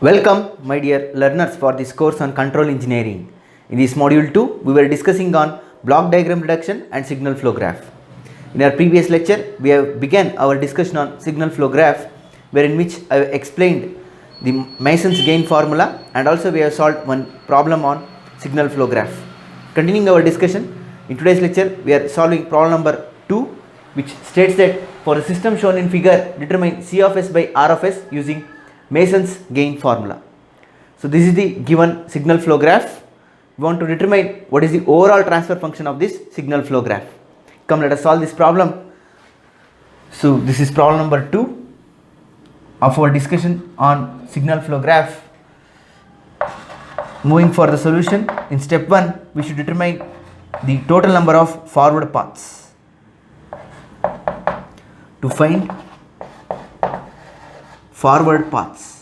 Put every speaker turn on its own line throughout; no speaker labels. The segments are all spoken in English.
Welcome, my dear learners, for this course on control engineering. In this module 2, we were discussing on block diagram reduction and signal flow graph. In our previous lecture, we have begun our discussion on signal flow graph, wherein which I have explained the Mason's gain formula, and also we have solved one problem on signal flow graph. Continuing our discussion, in today's lecture, we are solving problem number 2, which states that for a system shown in figure, determine C of S by R of S using Mason's gain formula. So this is the given signal flow graph. We want to determine what is the overall transfer function of this signal flow graph. Come, let us solve this problem. So this is problem number 2 of our discussion on signal flow graph. Moving for the solution, in step 1 we should determine the total number of forward paths. To find forward paths,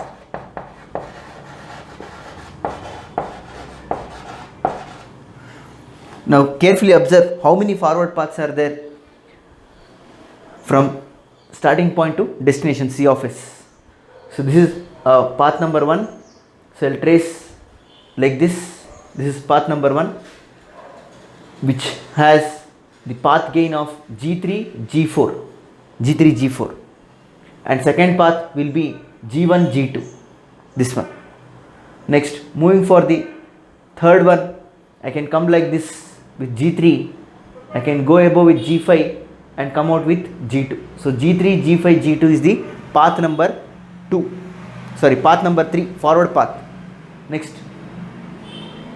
now carefully observe how many forward paths are there from starting point to destination C of S. So this is path number 1. So I'll trace like this. This is path number 1, which has the path gain of G3 G4, and second path will be G1 G2, this one. Next, moving for the third one, I can come like this with G3, I can go above with G5 and come out with G2. So G3 G5 G2 is the path number 3, forward path. Next,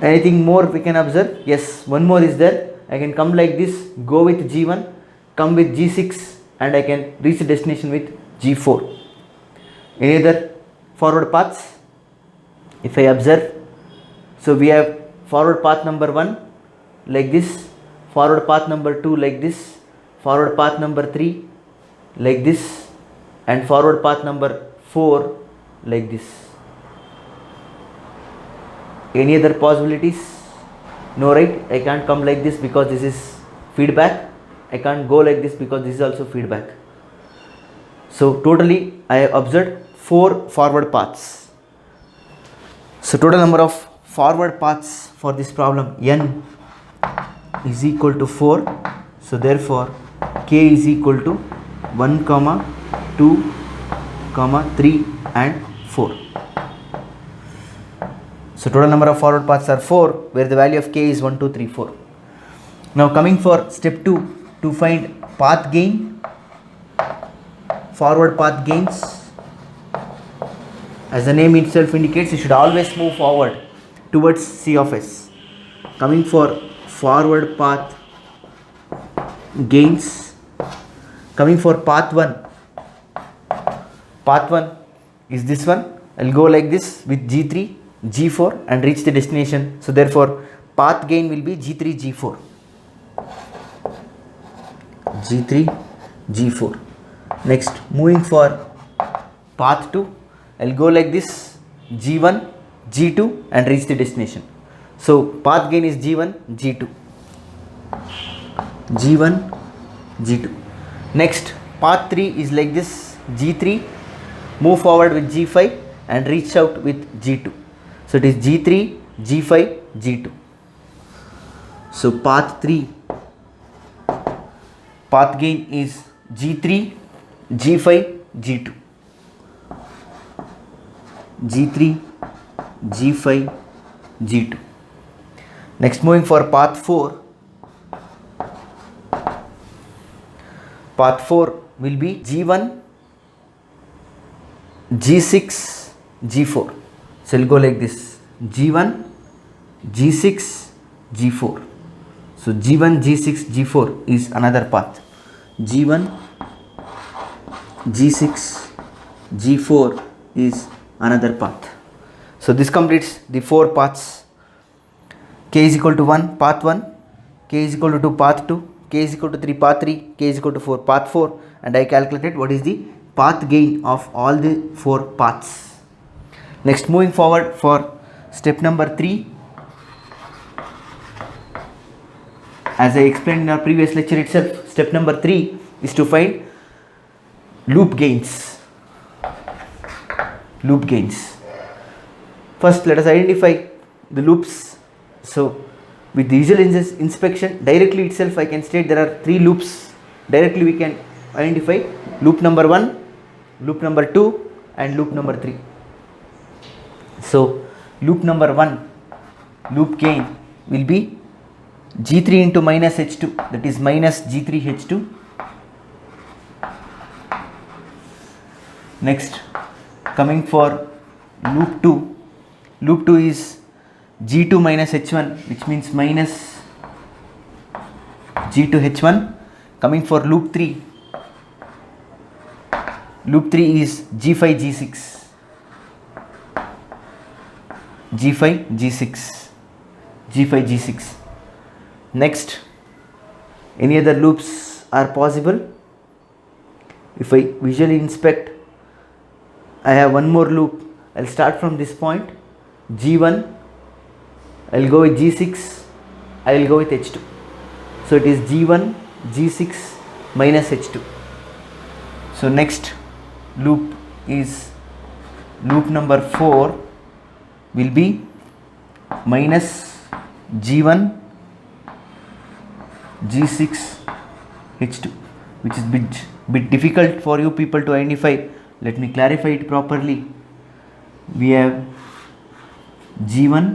anything more we can observe? Yes, one more is there. I can come like this, go with G1, come with G6, and I can reach the destination with G4. Any other forward paths? If I observe, so we have forward path number 1 like this, forward path number 2 like this, forward path number 3 like this, and forward path number 4 like this. Any other possibilities? No, right? I can't come like this because this is feedback. I can't go like this because this is also feedback. So totally I have observed 4 forward paths. So total number of forward paths for this problem, n is equal to 4. So therefore k is equal to 1, 2, 3 and 4. So total number of forward paths are 4, where the value of k is 1, 2, 3, 4. Now coming for step 2, to find path gain, forward path gains. As the name itself indicates, you should always move forward towards C of S. Coming for forward path gains, coming for path 1. Path 1 is this one. I'll go like this with G3, G4 and reach the destination. So therefore path gain will be G3, G4. G3, G4. Next, moving for path 2, I'll go like this, G1, G2 and reach the destination. So path gain is G1, G2. G1, G2. Next, path 3 is like this, G3, move forward with G5 and reach out with G2. So it is G3, G5, G2. So path 3, path gain is G3, G5, G2. G3, G5, G2. Next, moving for path 4. Path 4 will be G1, G6, G4. So we'll go like this, G1, G6, G4. So G1, G6, G4 is another path. G1, G6, G4 is another path. So this completes the 4 paths. K is equal to 1, path 1, K is equal to 2, path 2, K is equal to 3, path 3, K is equal to 4, path 4, and I calculated what is the path gain of all the 4 paths. Next, moving forward for step number 3. As I explained in our previous lecture itself, step number 3 is to find loop gains. First, let us identify the loops. So, with the visual inspection, directly itself I can state there are 3 loops. Directly we can identify loop number 1, loop number 2 and loop number 3. So, loop number 1, loop gain will be G3 into minus H2, that is minus G3H2. Next, coming for loop 2 is G2 minus H1, which means minus G2H1. Coming for loop 3 is G5 G6, G5 G6, G5 G6. Next, any other loops are possible. If I visually inspect, I have one more loop. I'll start from this point, G1, I'll go with G6, I'll go with H2. So it is G1, G6 minus H2. So next loop is loop number 4 will be minus G1, G6, H2, which is bit difficult for you people to identify. Let me clarify it properly. We have G1,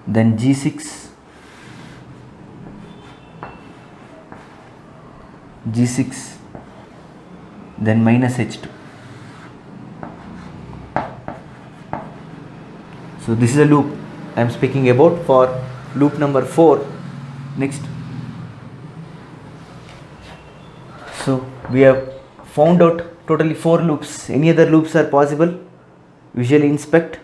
then G6, G6, then minus H2. So this is a loop I am speaking about for loop number 4. Next, so we have found out totally 4 loops. Any other loops are possible? Visually inspect.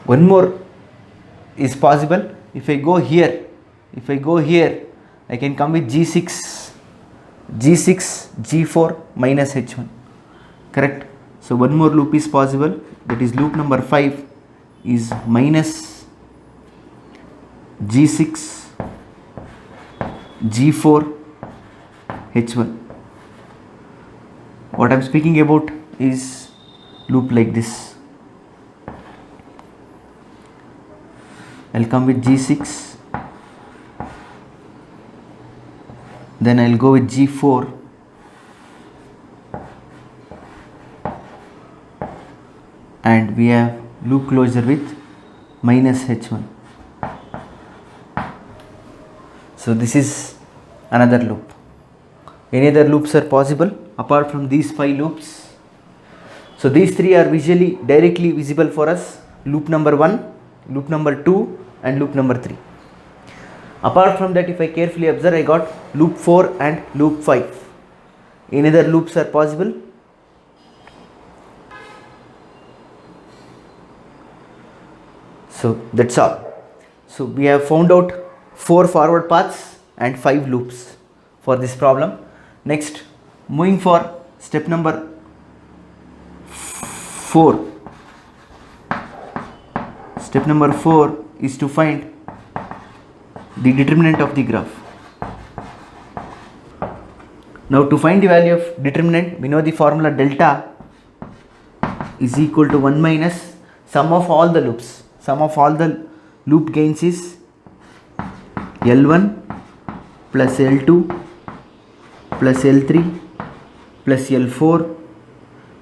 One more is possible. If I go here, I can come with G6, G4 minus H1. Correct? So one more loop is possible. That is loop number 5 is minus G6, G4, H1. What I am speaking about is loop like this. I'll come with G6, then I'll go with G4, and we have loop closure with minus H1. So this is another loop. Any other loops are possible apart from these 5 loops? So these 3 are visually directly visible for us: loop number 1, loop number 2 and loop number 3. Apart from that, if I carefully observe, I got loop 4 and loop 5. Any other loops are possible? So that's all. So we have found out 4 forward paths and 5 loops for this problem. Next, moving for step number 4. Step number 4 is to find the determinant of the graph. Now to find the value of determinant, we know the formula delta is equal to 1 minus sum of all the loops. Sum of all the loop gains is L1 plus L2 plus L3 plus L4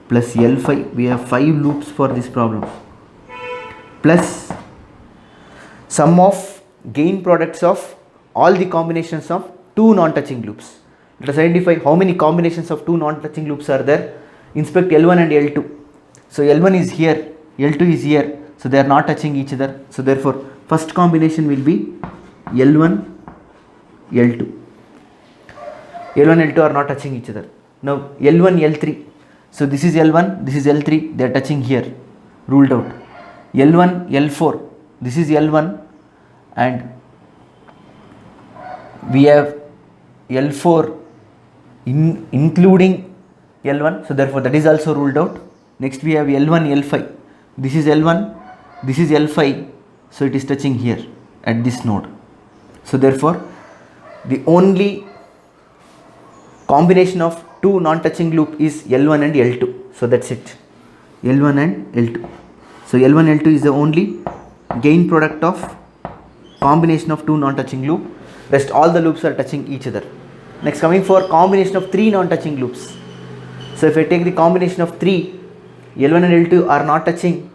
plus L5. We have 5 loops for this problem, plus sum of gain products of all the combinations of 2 non-touching loops. Let us identify how many combinations of 2 non-touching loops are there. Inspect L1 and L2. So L1 is here, L2 is here, so they are not touching each other. So therefore first combination will be L1, L2. L1, L2 are not touching each other. Now L1, L3. So this is L1, this is L3, they are touching here, ruled out. L1, L4, this is L1 and we have L4 including L1, so therefore that is also ruled out. Next we have L1, L5, this is L1, this is L5, so it is touching here at this node. So therefore the only combination of two non-touching loop is L1 and L2. So that's it, L1 and L2. So L1 L2 is the only gain product of combination of two non-touching loop. Rest all the loops are touching each other. Next, coming for combination of three non-touching loops. So if I take the combination of three, L1 and L2 are not touching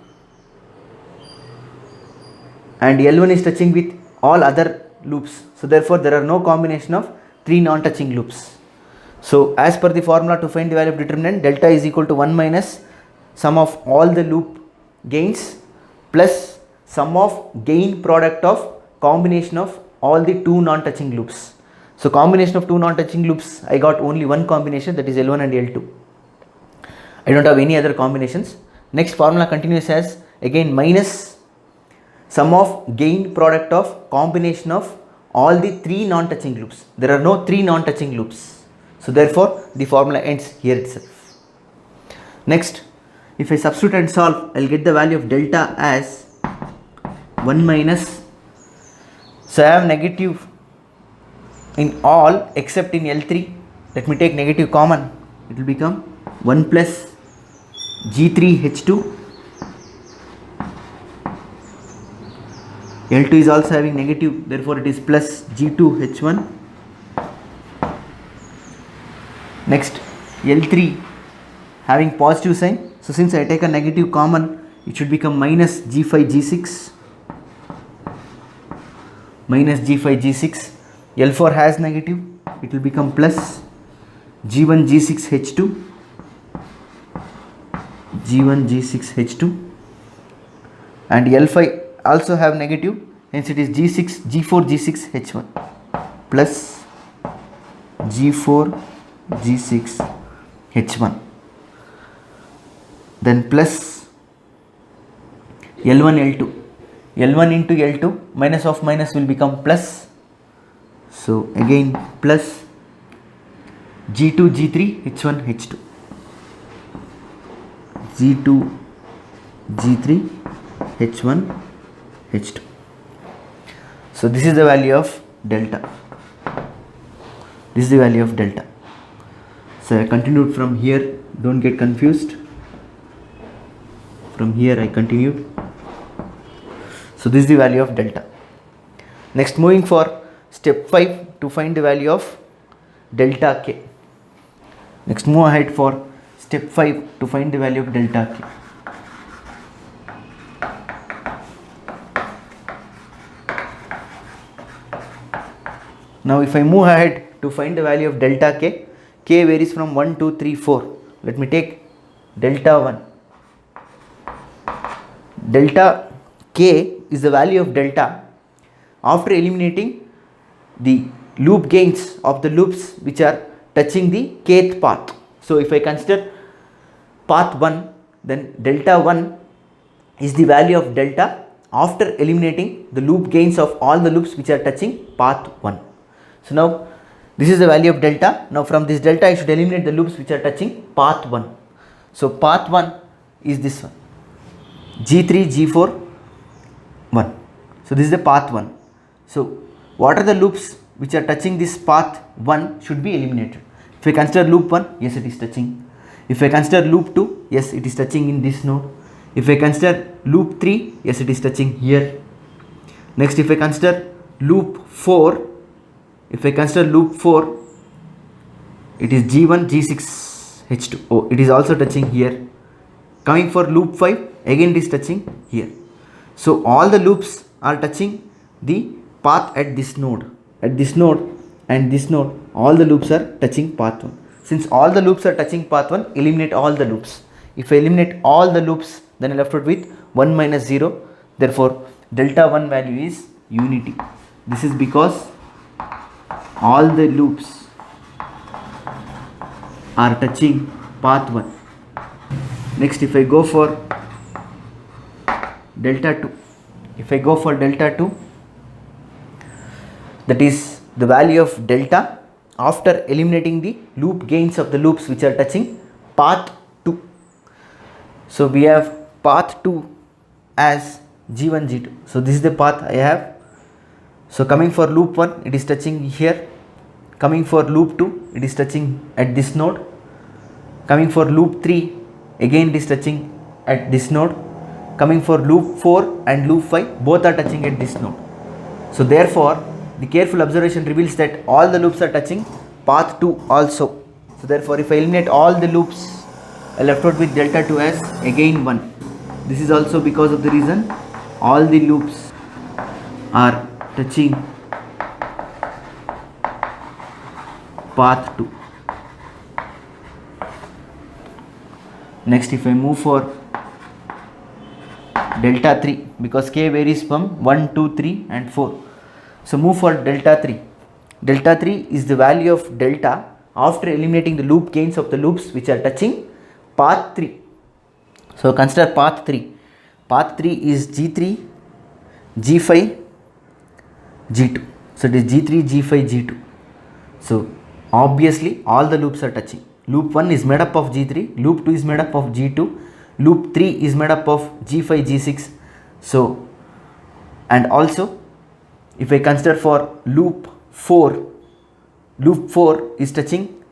and L1 is touching with all other loops. So therefore there are no combination of three non-touching loops. So as per the formula to find the value of determinant, delta is equal to 1 minus sum of all the loop gains plus sum of gain product of combination of all the two non-touching loops. So combination of two non-touching loops, I got only one combination, that is L1 and L2. I don't have any other combinations. Next formula continues as again minus sum of gain product of combination of all the three non-touching loops. There are no three non-touching loops. So therefore the formula ends here itself. Next, if I substitute and solve, I will get the value of delta as 1 minus, so I have negative in all except in L3. Let me take negative common. It will become 1 plus G3H2. L2 is also having negative, therefore it is plus G2H1. Next, L3 having positive sign. So since I take a negative common, it should become minus G5G6. Minus G5G6. L4 has negative, it will become plus G1G6H2. G1G6H2. And L5 also have negative, hence it is G4G6H1 plus G4G6H1. Then plus L1 L2. L1 into L2, minus of minus will become plus. So again plus G2 G3 H1 H2. G2 G3 H1 H2. So this is the value of delta. This is the value of delta. So I continued from here, don't get confused. From here I continued. So this is the value of delta. Next, moving for step 5 to find the value of delta K. Next, move ahead for step 5 to find the value of delta K. Now if I move ahead to find the value of delta K, K varies from 1, 2, 3, 4. Let me take delta 1. Delta K is the value of delta after eliminating the loop gains of the loops which are touching the kth path. So if I consider path 1, then delta 1 is the value of delta after eliminating the loop gains of all the loops which are touching path 1. So now this is the value of delta. Now from this delta I should eliminate the loops which are touching path 1. So path 1 is this one, G3 G4 1. So this is the path 1. So what are the loops which are touching this path 1 should be eliminated. If I consider loop 1, yes, it is touching. If I consider loop 2, yes, it is touching in this node. If I consider loop 3, yes, it is touching here. Next, if I consider loop 4, it is G1 G6H2. Oh, it is also touching here. Coming for loop 5, again it is touching here. So all the loops are touching the path at this node. At this node and this node, all the loops are touching path 1. Since all the loops are touching path 1, eliminate all the loops. If I eliminate all the loops, then I left out with 1 minus 0. Therefore delta 1 value is unity. This is because all the loops are touching path 1. Next, if I go for delta 2, that is the value of delta after eliminating the loop gains of the loops which are touching path 2. So we have path 2 as G1 G2. So this is the path I have. So coming for loop 1, it is touching here. Coming for loop 2, it is touching at this node. Coming for loop 3, again it is touching at this node. Coming for loop 4 and loop 5, both are touching at this node. So therefore the careful observation reveals that all the loops are touching path 2 also. So therefore if I eliminate all the loops, I left out with delta 2 as again 1. This is also because of the reason all the loops are touching path 2. Next, if I move for delta 3, because k varies from 1, 2, 3 and 4. So move for delta 3. Delta 3 is the value of delta after eliminating the loop gains of the loops which are touching path 3. So consider path 3. Path 3 is G3, G5, G2. So it is G3, G5, G2. So obviously all the loops are touching. Loop 1 is made up of G3, loop 2 is made up of G2, loop 3 is made up of G5, G6. So and also if I consider for loop 4, loop 4 is touching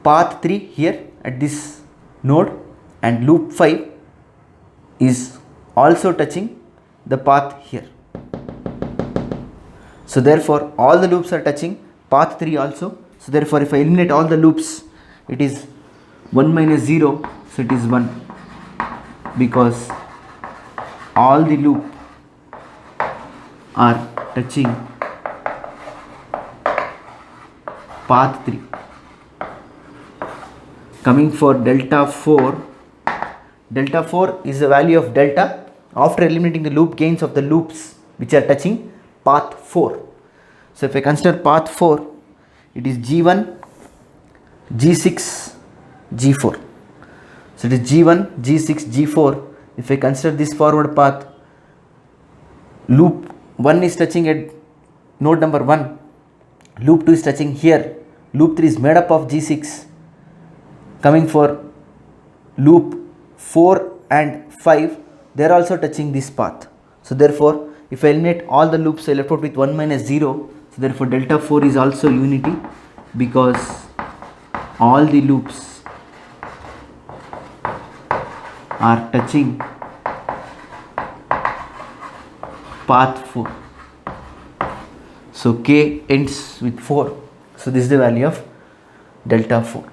path 3 here at this node, and loop 5 is also touching the path here. So therefore all the loops are touching path 3 also. So therefore if I eliminate all the loops, it is 1 minus 0, so it is 1, because all the loop are touching path 3. Coming for delta 4, delta 4 is the value of delta after eliminating the loop gains of the loops which are touching path 4. So if I consider path 4, it is G1, G6, G4. So it is G1, G6, G4. If I consider this forward path, loop 1 is touching at node number 1, loop 2 is touching here, loop 3 is made up of G6. Coming for loop 4 and 5, they are also touching this path. So therefore if I eliminate all the loops, I left out with 1 minus 0. So therefore delta 4 is also unity, because all the loops are touching path 4. So k ends with 4. So this is the value of delta 4.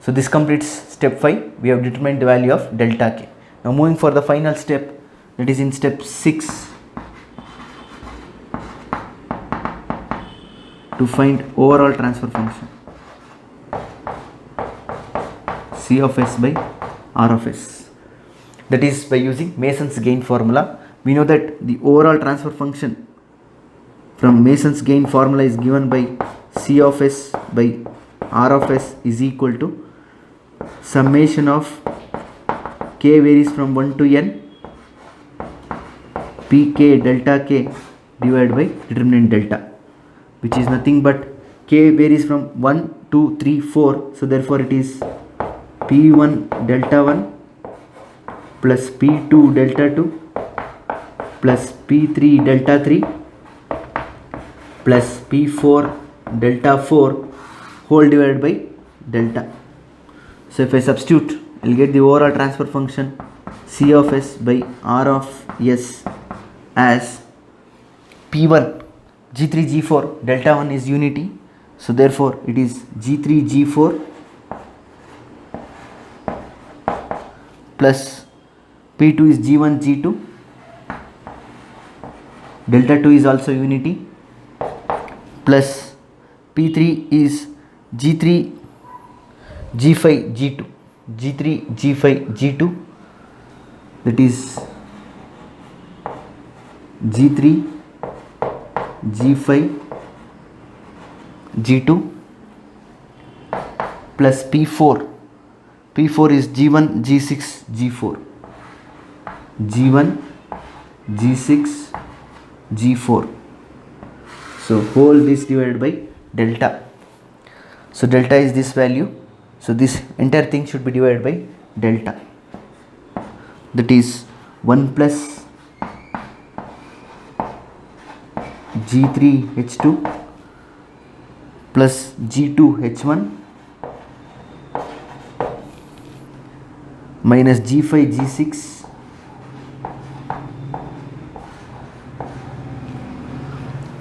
So this completes step 5. We have determined the value of delta k. Now moving for the final step, that is in step 6, to find overall transfer function C of S by R of S. That is by using Mason's gain formula. We know that the overall transfer function from Mason's gain formula is given by C of S by R of S is equal to summation of k varies from 1 to n pk delta k divided by determinant delta, which is nothing but k varies from 1, 2, 3, 4. So therefore it is P1 delta 1 plus P2 delta 2 plus P3 delta 3 plus P4 delta 4 whole divided by delta. So if I substitute, I will get the overall transfer function C of S by R of S as P1 G3 G4 delta 1 is unity. So therefore it is G3 G4 plus P2 is G1 G2, delta 2 is also unity, plus P3 is G3 G5 G2, G3 G5 G2, that is G3 G5 G2 plus P4 is G1 G6 G4, G1 G6 G4. So whole this divided by delta. So delta is this value. So this entire thing should be divided by delta. That is 1 plus G3H2 plus G2H1 minus G5G6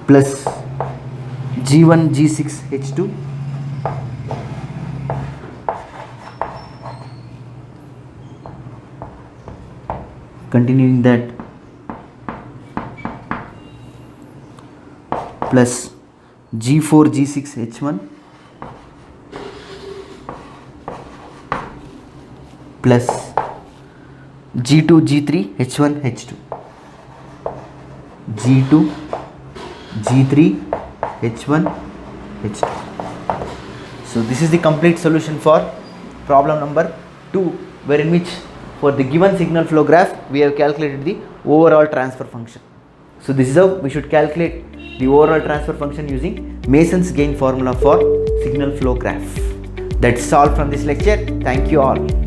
plus G1G6H2 continuing that plus G4G6H1 plus G2G3H1H2 G2G3H1H2. So this is the complete solution for problem number 2, wherein which for the given signal flow graph we have calculated the overall transfer function. So this is how we should calculate the overall transfer function using Mason's gain formula for signal flow graph. That's all from this lecture. Thank you all.